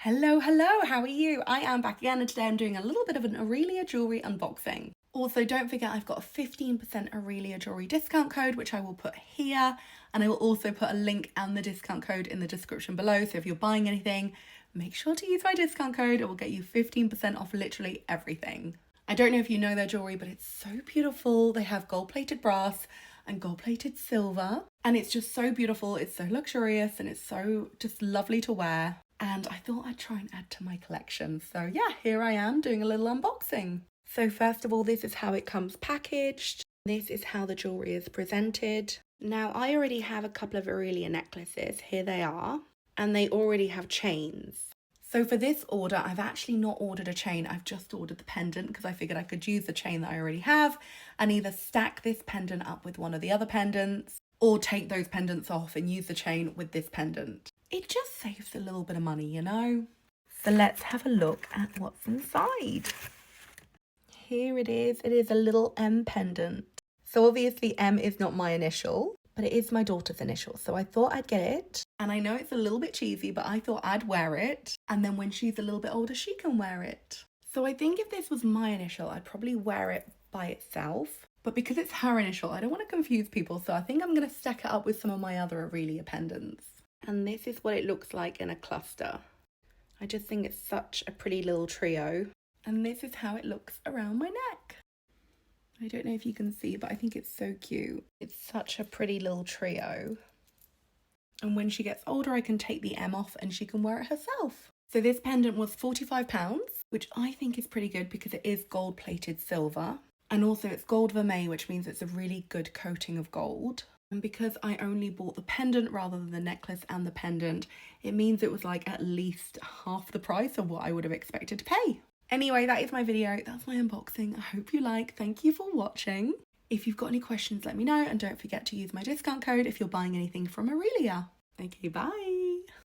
Hello, hello, how are you? I am back again and today I'm doing a little bit of an Orelia jewellery unboxing. Also, don't forget I've got a 15% Orelia jewellery discount code, which I will put here. And I will also put a link and the discount code in the description below. So if you're buying anything, make sure to use my discount code. It will get you 15% off literally everything. I don't know if you know their jewellery, but it's so beautiful. They have gold-plated brass and gold-plated silver. And it's just so beautiful. It's so luxurious and it's so just lovely to wear. And I thought I'd try and add to my collection. So yeah, here I am doing a little unboxing. So first of all, this is how it comes packaged. This is how the jewellery is presented. Now, I already have a couple of Orelia necklaces. Here they are. And they already have chains. So for this order, I've actually not ordered a chain. I've just ordered the pendant because I figured I could use the chain that I already have and either stack this pendant up with one of the other pendants or take those pendants off and use the chain with this pendant. It just saves a little bit of money, you know? So let's have a look at what's inside. Here it is. It is a little M pendant. So obviously M is not my initial, but it is my daughter's initial. So I thought I'd get it. And I know it's a little bit cheesy, but I thought I'd wear it. And then when she's a little bit older, she can wear it. So I think if this was my initial, I'd probably wear it by itself. But because it's her initial, I don't want to confuse people. So I think I'm going to stack it up with some of my other Orelia pendants. And this is what it looks like in a cluster. I just think it's such a pretty little trio. And this is how it looks around my neck. I don't know if you can see, but I think it's so cute. It's such a pretty little trio. And when she gets older, I can take the M off and she can wear it herself. So this pendant was £45, which I think is pretty good because it is gold-plated silver. And also it's gold vermeil, which means it's a really good coating of gold. And because I only bought the pendant rather than the necklace and the pendant, it means it was like at least half the price of what I would have expected to pay. Anyway, that is my video. That's my unboxing. I hope you like. Thank you for watching. If you've got any questions, let me know. And don't forget to use my discount code if you're buying anything from Orelia. Okay, bye.